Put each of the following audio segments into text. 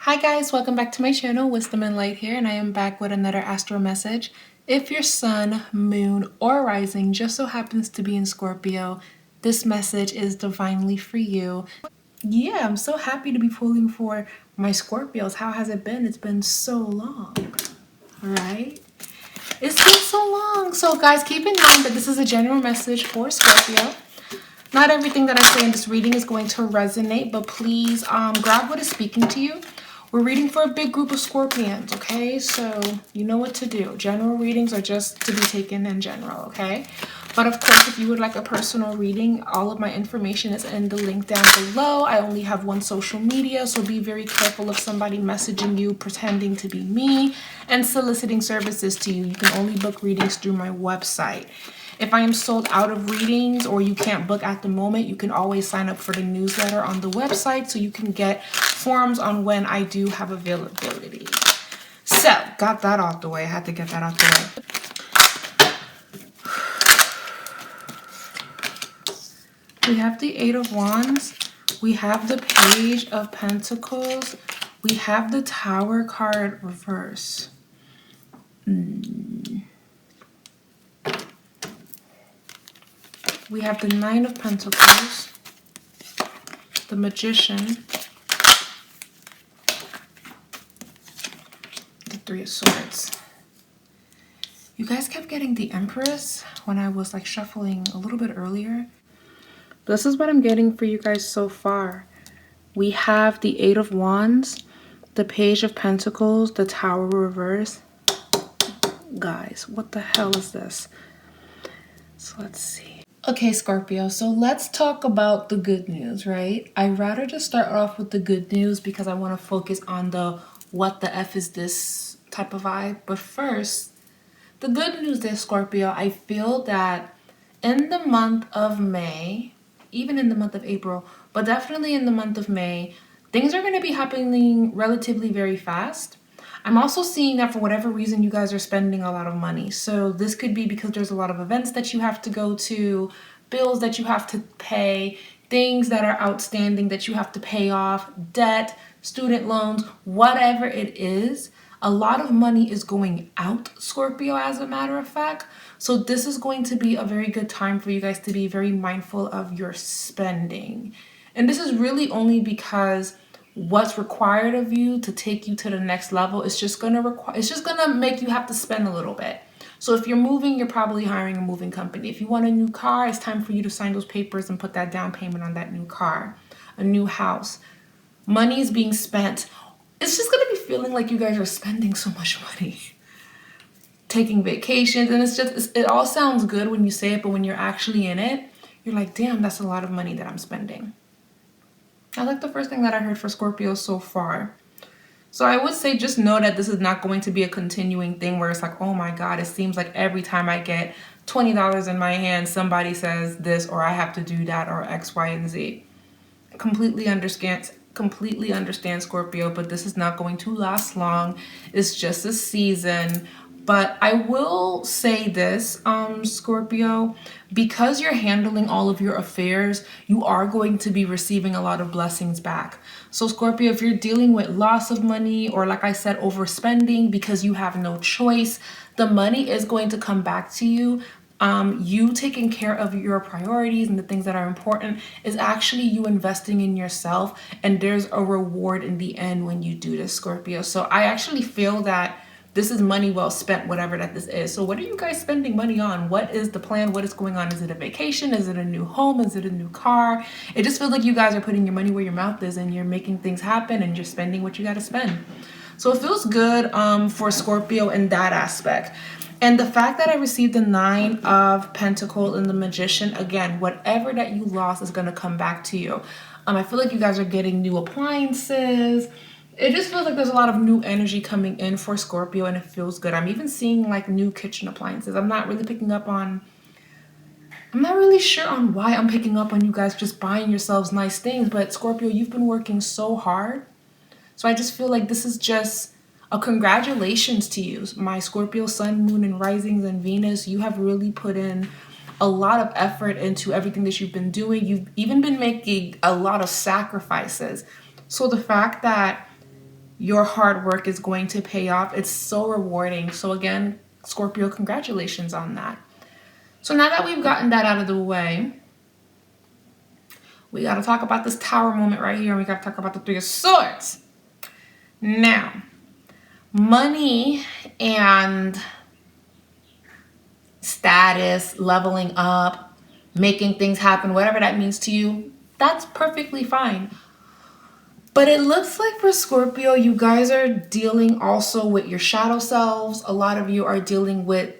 Hi guys, welcome back to my channel, Wisdom and Light here, and I am back with another astro message. If your sun, moon, or rising just so happens to be in Scorpio, this message is divinely for you. Yeah, I'm so happy to be pulling for my Scorpios. How has it been? It's been so long, right? It's been so long. So guys, keep in mind that this is a general message for Scorpio. Not everything that I say in this reading is going to resonate, but please grab what is speaking to you. We're reading for a big group of Scorpions, okay? So you know what to do. General readings are just to be taken in general, okay? But of course, if you would like a personal reading, all of my information is in the link down below. I only have one social media, so be very careful of somebody messaging you, pretending to be me, and soliciting services to you. You can only book readings through my website. If I am sold out of readings or you can't book at the moment, you can always sign up for the newsletter on the website so you can get forms on when I do have availability. So, got that out the way. I had to get that out the way. We have the Eight of Wands. We have the Page of Pentacles. We have the Tower card reverse. We have the Nine of Pentacles, the Magician, the Three of Swords. You guys kept getting the Empress when I was like shuffling a little bit earlier. This is what I'm getting for you guys so far. We have the Eight of Wands, the Page of Pentacles, the Tower reverse. Guys, what the hell is this? So let's see. Okay, Scorpio, so let's talk about the good news, right? I'd rather just start off with the good news because I want to focus on the what the F is this type of vibe. But first, the good news is, Scorpio, I feel that in the month of May, even in the month of April, but definitely in the month of May, things are going to be happening relatively very fast. I'm also seeing that for whatever reason, you guys are spending a lot of money. So this could be because there's a lot of events that you have to go to, bills that you have to pay, things that are outstanding that you have to pay off, debt, student loans, whatever it is. A lot of money is going out, Scorpio, as a matter of fact. So this is going to be a very good time for you guys to be very mindful of your spending. And this is really only because what's required of you to take you to the next level is just gonna make you have to spend a little bit. So if you're moving, you're probably hiring a moving company. If you want a new car, it's time for you to sign those papers and put that down payment on that new car, a new house. Money is being spent. It's just gonna be feeling like you guys are spending so much money. Taking vacations, and it all sounds good when you say it, but when you're actually in it, you're like, damn, that's a lot of money that I'm spending. I like the first thing that I heard for Scorpio so far. So I would say just know that this is not going to be a continuing thing where it's like, oh my God, it seems like every time I get $20 in my hand, somebody says this or I have to do that or X, Y, and Z. Completely understand Scorpio, but this is not going to last long. It's just a season. But I will say this, Scorpio, because you're handling all of your affairs, you are going to be receiving a lot of blessings back. So Scorpio, if you're dealing with loss of money or, like I said, overspending because you have no choice, the money is going to come back to you. You taking care of your priorities and the things that are important is actually you investing in yourself, and there's a reward in the end when you do this, Scorpio. So I actually feel that this is money well spent, whatever that this is. So what are you guys spending money on? What is the plan? What is going on? Is it a vacation? Is it a new home? Is it a new car? It just feels like you guys are putting your money where your mouth is and you're making things happen and you're spending what you got to spend. So it feels good for Scorpio in that aspect. And the fact that I received the Nine of Pentacles and the Magician, again, whatever that you lost is going to come back to you. I feel like you guys are getting new appliances. It just feels like there's a lot of new energy coming in for Scorpio, and it feels good. I'm even seeing like new kitchen appliances. I'm not really sure on why I'm picking up on you guys just buying yourselves nice things, but Scorpio, you've been working so hard. So I just feel like this is just a congratulations to you, my Scorpio sun, moon, and risings and Venus. You have really put in a lot of effort into everything that you've been doing. You've even been making a lot of sacrifices. So the fact that your hard work is going to pay off. It's so rewarding. So again, Scorpio, congratulations on that. So now that we've gotten that out of the way, we got to talk about this Tower moment right here. And we got to talk about the Three of Swords. Now, money and status, leveling up, making things happen, whatever that means to you, that's perfectly fine. But it looks like for Scorpio, you guys are dealing also with your shadow selves. A lot of you are dealing with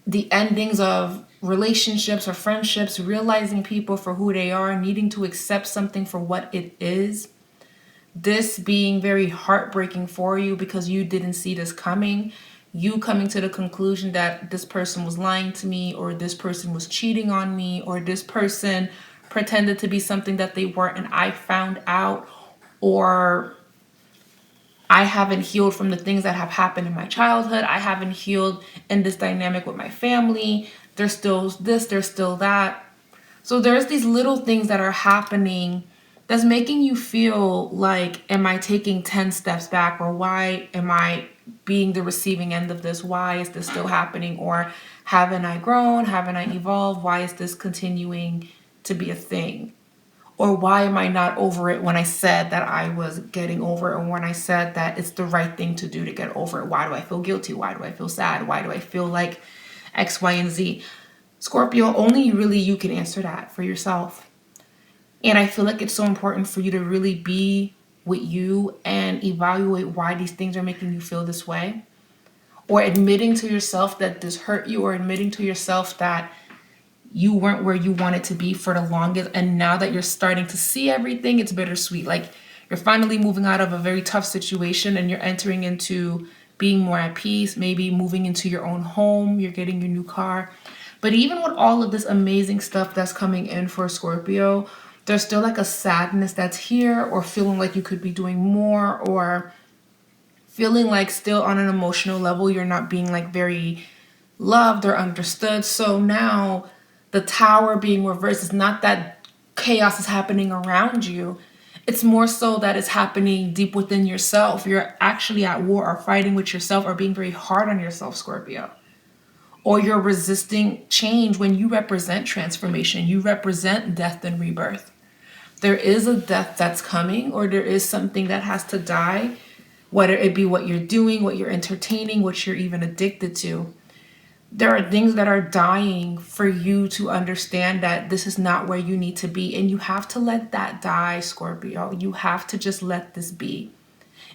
the endings of relationships or friendships, realizing people for who they are, needing to accept something for what it is. This being very heartbreaking for you because you didn't see this coming. You coming to the conclusion that this person was lying to me, or this person was cheating on me, or this person pretended to be something that they weren't and I found out, or I haven't healed from the things that have happened in my childhood. I haven't healed in this dynamic with my family. There's still this, there's still that. So there's these little things that are happening that's making you feel like, am I taking 10 steps back? Or why am I being the receiving end of this? Why is this still happening? Or haven't I grown? Haven't I evolved? Why is this continuing to be a thing? Or why am I not over it when I said that I was getting over it, or when I said that it's the right thing to do to get over it? Why do I feel guilty? Why do I feel sad? Why do I feel like X, Y, and Z? Scorpio, only really you can answer that for yourself. And I feel like it's so important for you to really be with you and evaluate why these things are making you feel this way. Or admitting to yourself that this hurt you, or admitting to yourself that you weren't where you wanted to be for the longest, and now that you're starting to see everything, it's bittersweet. Like, you're finally moving out of a very tough situation and you're entering into being more at peace, maybe moving into your own home, you're getting your new car. But even with all of this amazing stuff that's coming in for Scorpio, there's still like a sadness that's here, or feeling like you could be doing more, or feeling like still on an emotional level you're not being like very loved or understood. So now the Tower being reversed is not that chaos is happening around you. It's more so that it's happening deep within yourself. You're actually at war or fighting with yourself, or being very hard on yourself, Scorpio. Or you're resisting change when you represent transformation. You represent death and rebirth. There is a death that's coming, or there is something that has to die, whether it be what you're doing, what you're entertaining, what you're even addicted to. There are things that are dying for you to understand that this is not where you need to be. And you have to let that die, Scorpio. You have to just let this be.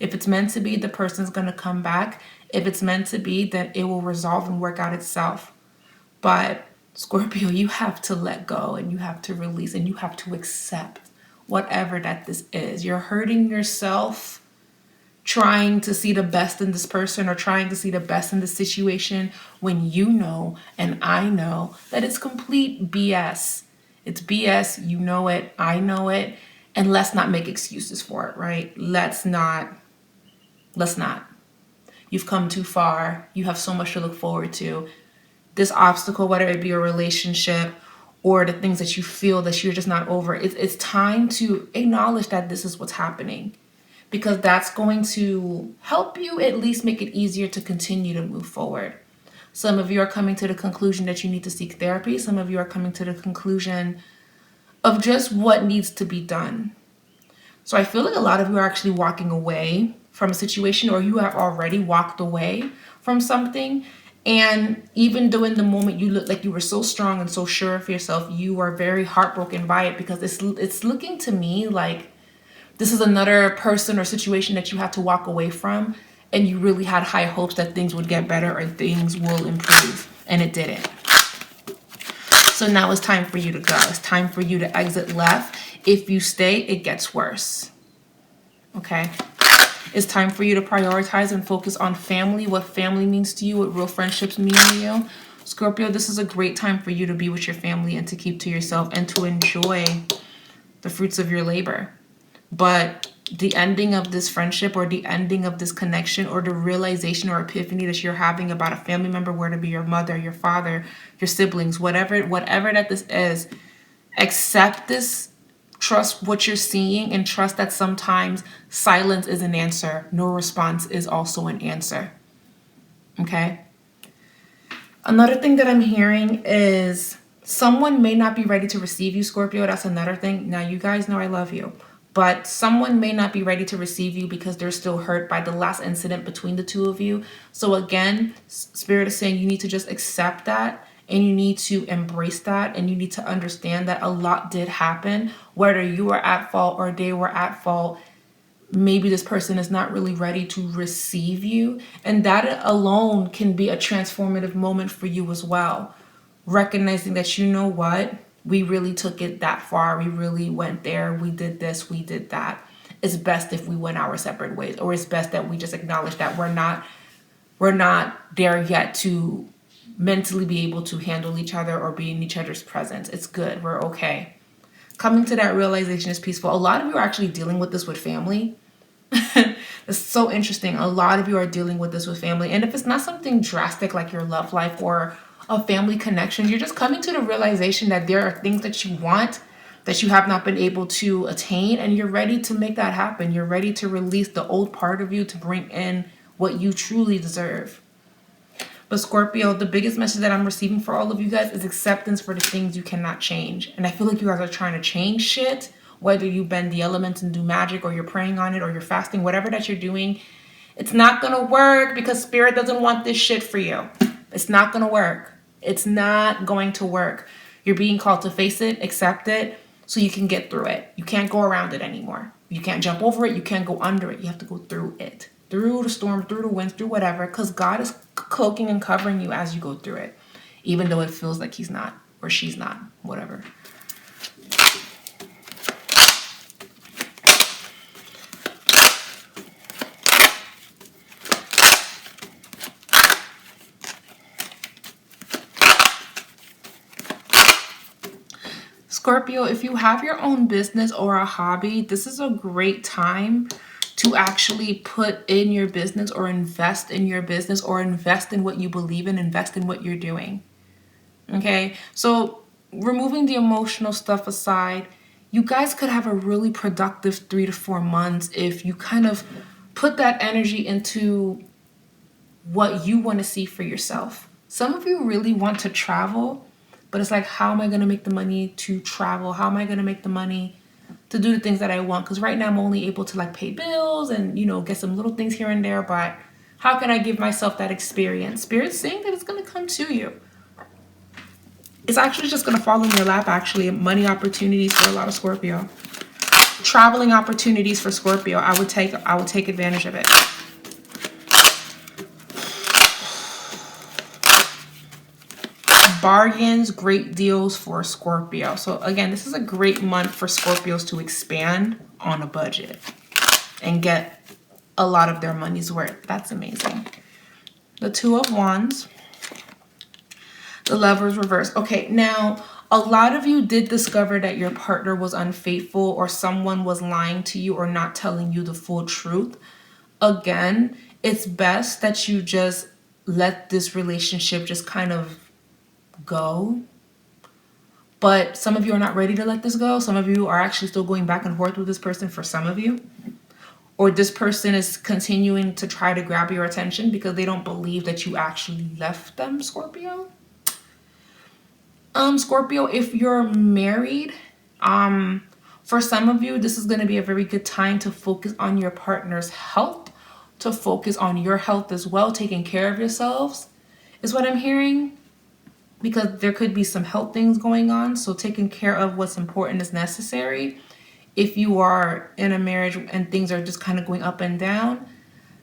If it's meant to be, the person's going to come back. If it's meant to be, then it will resolve and work out itself. But Scorpio, you have to let go, and you have to release, and you have to accept whatever that this is. You're hurting yourself trying to see the best in this person, or trying to see the best in the situation, when you know, and I know, that it's complete BS. It's BS. You know it. I know it. And let's not make excuses for it, right? Let's not. You've come too far. You have so much to look forward to. This obstacle, whether it be a relationship or the things that you feel that you're just not over, it's time to acknowledge that this is what's happening. Because that's going to help you at least make it easier to continue to move forward. Some of you are coming to the conclusion that you need to seek therapy. Some of you are coming to the conclusion of just what needs to be done. So I feel like a lot of you are actually walking away from a situation, or you have already walked away from something. And even though in the moment you look like you were so strong and so sure of yourself, you are very heartbroken by it, because it's looking to me like this is another person or situation that you had to walk away from, and you really had high hopes that things would get better or things will improve, and it didn't. So now it's time for you to go. It's time for you to exit left. If you stay, it gets worse. Okay? It's time for you to prioritize and focus on family, what family means to you, what real friendships mean to you. Scorpio, this is a great time for you to be with your family and to keep to yourself and to enjoy the fruits of your labor. But the ending of this friendship, or the ending of this connection, or the realization or epiphany that you're having about a family member, whether it be your mother, your father, your siblings, whatever that this is, accept this Trust what you're seeing and trust that sometimes silence is an answer. No response is also an answer. Okay? Another thing that I'm hearing is someone may not be ready to receive you, Scorpio. That's another thing. Now, you guys know I love you. But someone may not be ready to receive you because they're still hurt by the last incident between the two of you. So again, Spirit is saying you need to just accept that and you need to embrace that and you need to understand that a lot did happen. Whether you were at fault or they were at fault, maybe this person is not really ready to receive you. And that alone can be a transformative moment for you as well. Recognizing that, you know what? We really took it that far. We really went there. We did this. We did that. It's best if we went our separate ways, or it's best that we just acknowledge that we're not there yet to mentally be able to handle each other or be in each other's presence. It's good. We're okay. Coming to that realization is peaceful. A lot of you are actually dealing with this with family. It's so interesting. A lot of you are dealing with this with family. And if it's not something drastic like your love life or a family connection, you're just coming to the realization that there are things that you want that you have not been able to attain, and you're ready to make that happen. You're ready to release the old part of you to bring in what you truly deserve. But Scorpio, the biggest message that I'm receiving for all of you guys is acceptance for the things you cannot change. And I feel like you guys are trying to change shit, whether you bend the elements and do magic, or you're praying on it, or you're fasting, whatever that you're doing. It's not going to work because Spirit doesn't want this shit for you. It's not going to work. It's not going to work. You're being called to face it, accept it, so you can get through it. You can't go around it anymore. You can't jump over it. You can't go under it. You have to go through it. Through the storm, through the winds, through whatever, because God is cloaking and covering you as you go through it, even though it feels like he's not or she's not, whatever. Scorpio, if you have your own business or a hobby, this is a great time to actually put in your business or invest in your business or invest in what you believe in, invest in what you're doing. Okay, so removing the emotional stuff aside, you guys could have a really productive 3 to 4 months if you kind of put that energy into what you want to see for yourself. Some of you really want to travel, but it's like, how am I going to make the money to travel? How am I going to make the money to do the things that I want? Because right now I'm only able to like pay bills and, you know, get some little things here and there. But how can I give myself that experience? Spirit's saying that it's going to come to you. It's actually just going to fall in your lap, actually. Money opportunities for a lot of Scorpio. Traveling opportunities for Scorpio. I would take advantage of it. Bargains, great deals for Scorpio. So again, this is a great month for Scorpios to expand on a budget and get a lot of their money's worth. That's amazing. The Two of Wands. The Lover's reverse. Okay, now a lot of you did discover that your partner was unfaithful or someone was lying to you or not telling you the full truth. Again, it's best that you just let this relationship just kind of go. But some of you are not ready to let this go. Some of you are actually still going back and forth with this person, for some of you. Or this person is continuing to try to grab your attention because they don't believe that you actually left them, Scorpio. Scorpio, if you're married, for some of you, this is going to be a very good time to focus on your partner's health, to focus on your health as well, taking care of yourselves, is what I'm hearing. Because there could be some health things going on. So taking care of what's important is necessary. If you are in a marriage and things are just kind of going up and down,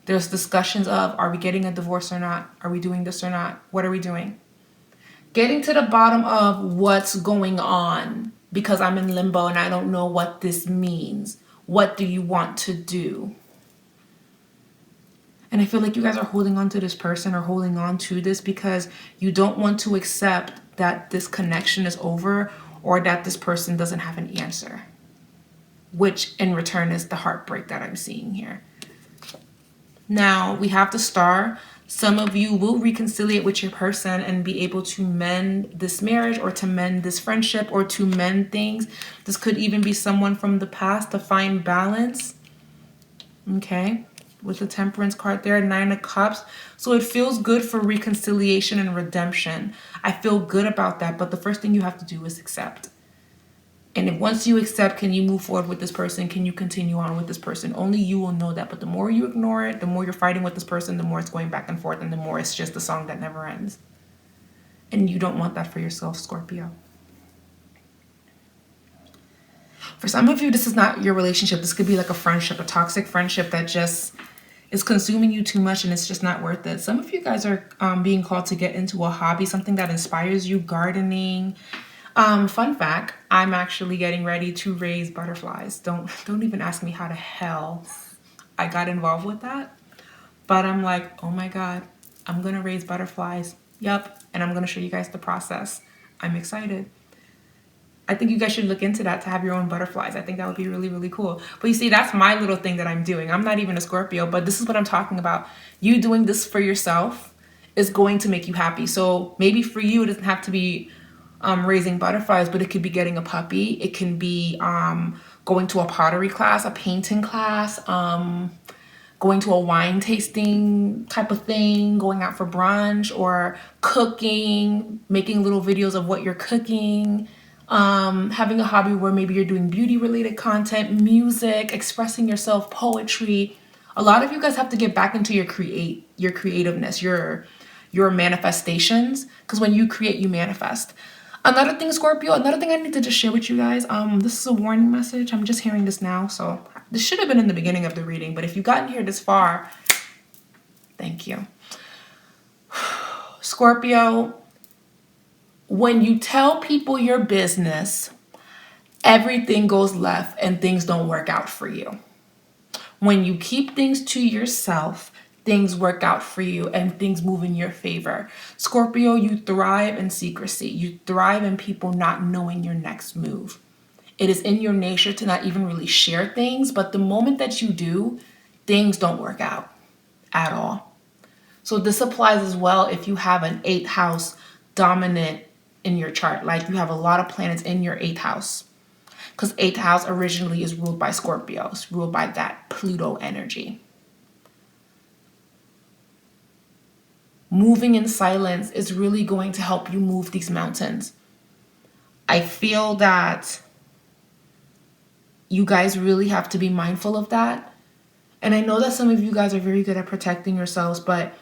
there's discussions of, are we getting a divorce or not? Are we doing this or not? What are we doing? Getting to the bottom of what's going on, because I'm in limbo and I don't know what this means. What do you want to do? And I feel like you guys are holding on to this person or holding on to this because you don't want to accept that this connection is over or that this person doesn't have an answer, which in return is the heartbreak that I'm seeing here. Now we have the Star. Some of you will reconciliate with your person and be able to mend this marriage or to mend this friendship or to mend things. This could even be someone from the past to find balance. Okay, with the Temperance card there, 9 of Cups. So it feels good for reconciliation and redemption. I feel good about that, but the first thing you have to do is accept. And if once you accept, can you move forward with this person? Can you continue on with this person? Only you will know that. But the more you ignore it, the more you're fighting with this person, the more it's going back and forth, and the more it's just a song that never ends. And you don't want that for yourself, Scorpio. For some of you, this is not your relationship. This could be like a friendship, a toxic friendship that just is consuming you too much and it's just not worth it. Some of you guys are being called to get into a hobby, something that inspires you, gardening. Fun fact, I'm actually getting ready to raise butterflies. Don't even ask me how the hell I got involved with that. But I'm like, oh my God, I'm going to raise butterflies. Yep. And I'm going to show you guys the process. I'm excited. I think you guys should look into that, to have your own butterflies. I think that would be really, really cool. But you see, that's my little thing that I'm doing. I'm not even a Scorpio, but this is what I'm talking about. You doing this for yourself is going to make you happy. So maybe for you, it doesn't have to be raising butterflies, but it could be getting a puppy. It can be going to a pottery class, a painting class, going to a wine tasting type of thing, going out for brunch, or cooking, making little videos of what you're cooking, having a hobby where maybe you're doing beauty related content, music, expressing yourself, poetry. A lot of you guys have to get back into your creativeness, your manifestations, because when you create, you manifest. Another thing, Scorpio, another thing I need to just share with you guys, this is a warning message. I'm just hearing this now, so this should have been in the beginning of the reading, but if you've gotten here this far, thank you. Scorpio, when you tell people your business, everything goes left and things don't work out for you. When you keep things to yourself, things work out for you and things move in your favor. Scorpio, you thrive in secrecy. You thrive in people not knowing your next move. It is in your nature to not even really share things, but the moment that you do, things don't work out at all. So this applies as well if you have an 8th house dominant in your chart, like you have a lot of planets in your 8th house. Because 8th house originally is ruled by Scorpios, ruled by that Pluto energy. Moving in silence is really going to help you move these mountains. I feel that you guys really have to be mindful of that. And I know that some of you guys are very good at protecting yourselves, but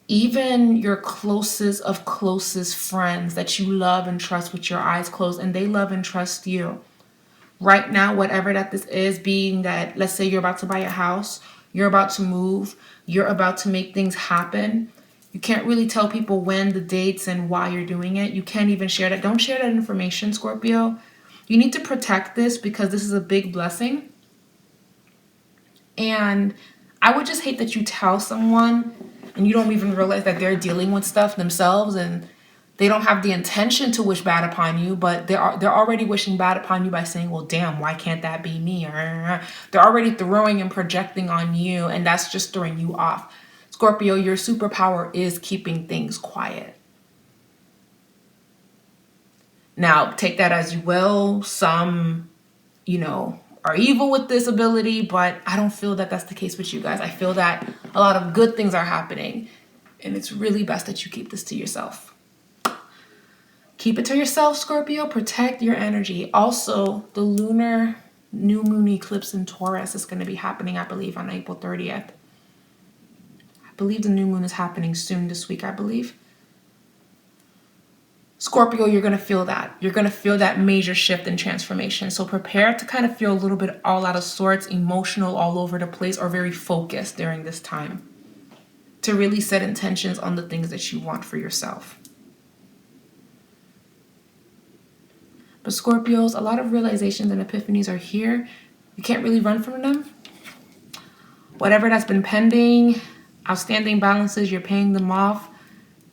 even your closest of closest friends that you love and trust with your eyes closed, and they love and trust you. Right now, whatever that this is, being that, let's say you're about to buy a house, you're about to move, you're about to make things happen. You can't really tell people when, the dates, and why you're doing it. You can't even share that. Don't share that information, Scorpio. You need to protect this because this is a big blessing. And I would just hate that you tell someone and you don't even realize that they're dealing with stuff themselves and they don't have the intention to wish bad upon you, but they're already wishing bad upon you by saying, well, damn, why can't that be me? They're already throwing and projecting on you, and that's just throwing you off. Scorpio, your superpower is keeping things quiet. Now, take that as you will. Some, are evil with this ability, but I don't feel that that's the case with you guys. I feel that a lot of good things are happening, and it's really best that you keep this to yourself. Keep it to yourself, Scorpio. Protect your energy. Also, the lunar new moon eclipse in Taurus is going to be happening, I believe, on April 30th. I believe the new moon is happening soon this week, I believe. Scorpio, you're going to feel that. You're going to feel that major shift and transformation. So prepare to kind of feel a little bit all out of sorts, emotional, all over the place, or very focused during this time to really set intentions on the things that you want for yourself. But Scorpios, a lot of realizations and epiphanies are here. You can't really run from them. Whatever that's been pending, outstanding balances, you're paying them off.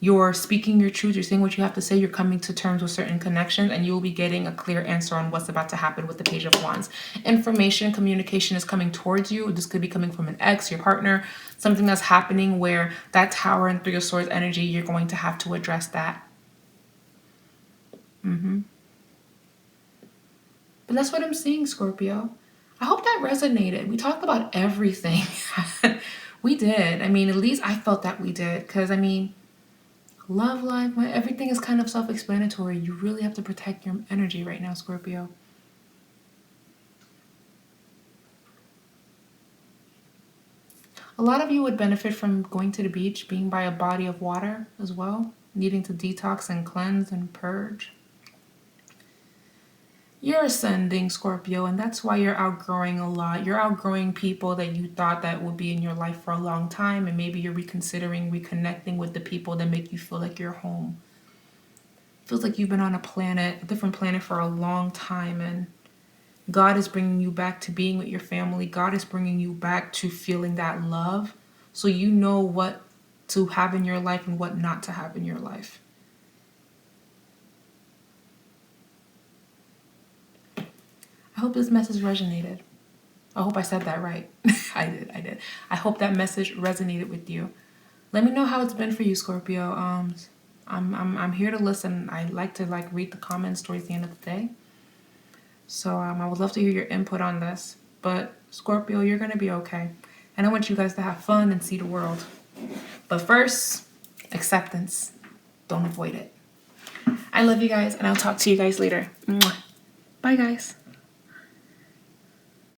You're speaking your truth. You're saying what you have to say. You're coming to terms with certain connections, and you will be getting a clear answer on what's about to happen with the Page of Wands. Information, communication is coming towards you. This could be coming from an ex, your partner, something that's happening where that Tower and Three of Swords energy, you're going to have to address that. But that's what I'm seeing, Scorpio. I hope that resonated. We talked about everything. We did. I mean, at least I felt that we did. Because, I mean, love life, everything is kind of self-explanatory. You really have to protect your energy right now, Scorpio. A lot of you would benefit from going to the beach, being by a body of water as well, needing to detox and cleanse and purge. You're ascending, Scorpio, and that's why you're outgrowing a lot. You're outgrowing people that you thought that would be in your life for a long time, and maybe you're reconsidering, reconnecting with the people that make you feel like you're home. It feels like you've been on a different planet for a long time, and God is bringing you back to being with your family. God is bringing you back to feeling that love, so you know what to have in your life and what not to have in your life. I hope this message resonated. I hope I said that right. I did. I hope that message resonated with you. Let me know how it's been for you, Scorpio. I'm here to listen. I like to read the comments towards the end of the day. So I would love to hear your input on this. But Scorpio, you're gonna be okay. And I want you guys to have fun and see the world. But first, acceptance. Don't avoid it. I love you guys, and I'll talk to you guys later. Mwah. Bye, guys.